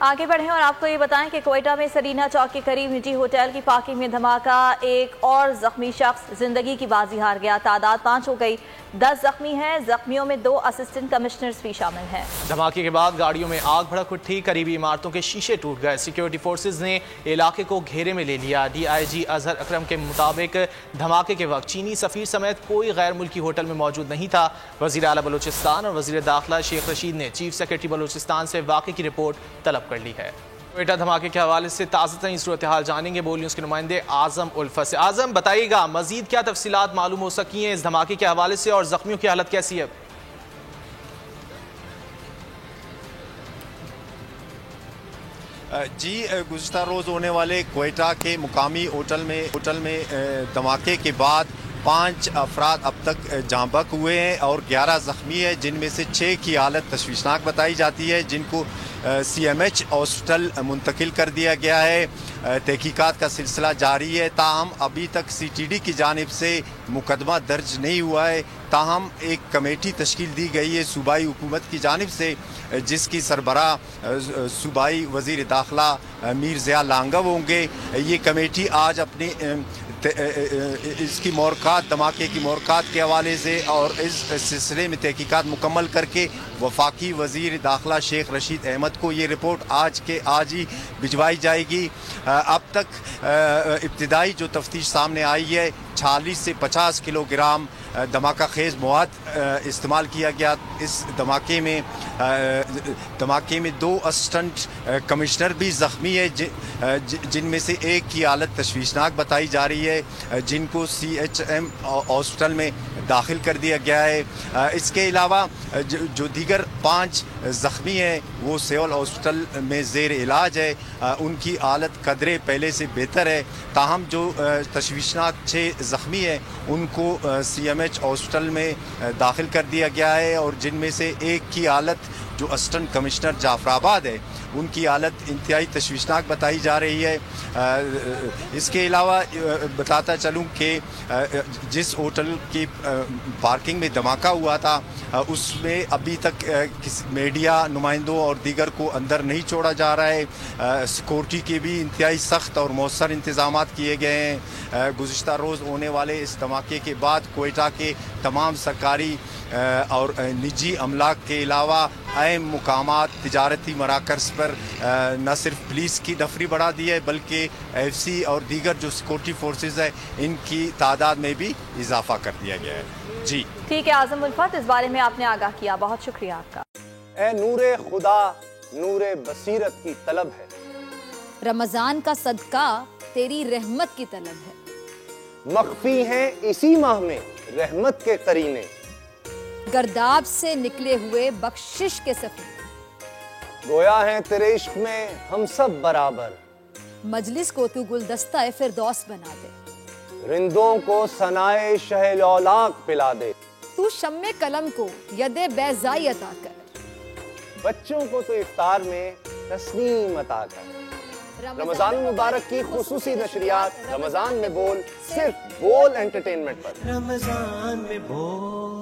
आगे बढ़ें और आपको ये बताएं कि कोयटा में सरीना चौक के करीब निजी होटल की पार्किंग में धमाका, एक और जख्मी शख्स जिंदगी की बाजी हार गया। तादाद 5 हो गई, 10 जख्मी हैं। जख्मियों में 2 असिस्टेंट कमिश्नर्स भी शामिल हैं। धमाके के बाद गाड़ियों में आग भड़क उठी, करीबी इमारतों के शीशे टूट गए। सिक्योरिटी फोर्सेज ने इलाके को घेरे में ले लिया। DIG अजहर अकरम के मुताबिक धमाके के वक्त चीनी सफीर समेत कोई गैर मुल्की होटल में मौजूद नहीं था। वज़ीर आला बलूचिस्तान और वज़ीर दाखिला शेख रशीद ने चीफ सेक्रेटरी बलूचिस्तान से वाक़े की रिपोर्ट तलब कर ली है। कोयटा धमाके के हवाले से ताज़ा तरीन सूरत हाल जानेंगे बोल न्यूज़ के नुमाइंदे आज़म उल्फत से। आज़म, बताइएगा मज़ीद क्या तफसीलात मालूम हो सकी हैं इस धमाके के हवाले से और ज़ख्मियों की हालत कैसी है? जी, गुज़िश्ता रोज़ होने वाले कोयटा के मुकामी होटल में धमाके के बाद 5 अफराद अब तक जाँ बहक हुए हैं और 11 ज़ख्मी हैं, जिनमें से 6 की हालत तशवीशनाक बताई जाती है, जिनको CMH हॉस्पिटल मुंतकिल कर दिया गया है। तहकीकात का सिलसिला जारी है। ताहम अभी तक CTD की जानिब से मुकदमा दर्ज नहीं हुआ है। ताहम एक कमेटी तश्कील दी गई है सूबाई हुकूमत की जानिब से, जिसकी सरबराह सूबाई वज़ीर दाखिला मीर ज़िया लांगव होंगे। ये कमेटी आज अपनी इसकी मोरकात, धमाके की मोरकात के हवाले से और इस सिलसिले में तहकीकात मुकम्मल करके वफाकी वज़ीर दाखिला शेख रशीद अहमद को ये रिपोर्ट आज ही भिजवाई जाएगी। अब तक इब्तिदाई जो तफ्तीश सामने आई है, 40 से 50 किलोग्राम धमाका खेज़ मवाद इस्तेमाल किया गया। इस धमाके में 2 असिस्टेंट कमिश्नर भी ज़ख्मी है, जिनमें से एक की हालत तशवीशनाक बताई जा रही है, जिनको CHM हॉस्पिटल में दाखिल कर दिया गया है। इसके अलावा जो दीगर 5 ज़ख्मी हैं वो सिविल हॉस्पिटल में ज़ेर इलाज है। उनकी हालत कदरे पहले से बेहतर है। ताहम जो तशवीशनाक 6 ज़ख्मी हैं उनको CMH हॉस्पिटल में दाखिल कर दिया गया है और जिनमें से एक की हालत जो असिस्टेंट कमिश्नर जाफराबाद है उनकी हालत इंतहाई तशवीशनाक बताई जा रही है। इसके अलावा बताता चलूँ कि जिस होटल की पार्किंग में धमाका हुआ था उसमें अभी तक मीडिया नुमाइंदों और दीगर को अंदर नहीं छोड़ा जा रहा है। सिक्योरिटी के भी इंतहाई सख्त और मौसर इंतजाम किए गए हैं। गुज़िश्ता रोज़ होने वाले इस धमाके के बाद कोयटा के तमाम सरकारी और निजी अमलाक के अलावा अहम मुकामात, तिजारती मराकज़ पर न सिर्फ पुलिस की नफरी बढ़ा दी है बल्कि FC और दीगर जो सिक्योरिटी फोर्सेज है इनकी तादाद में भी इजाफा कर दिया गया है। जी ठीक है आज़म उल्फत, इस बारे में आपने आगाह किया, बहुत शुक्रिया आपका। ए नूरे खुदा, नूरे बसीरत की तलब है, रमजान का सदका तेरी रहमत की तलब है। मख्फी हैं इसी माह में रहमत के करीने, गर्दाब से निकले हुए बख्शिश के सफर, गोया है तेरे इश्क में हम सब बराबर, मजलिस को तू गुलदस्ता फिरदौस बना दे, रिंदों को सनाए शहलौलाक पिला दे, तू शम्मे कलम को यदे बैज़ाई अता कर, बच्चों को तो इफ्तार में तस्नीम अता कर। रमजान मुबारक की खुसूसी नशरियात रमजान में बोल, सिर्फ बोल एंटरटेनमेंट पर। रमजान में बोल।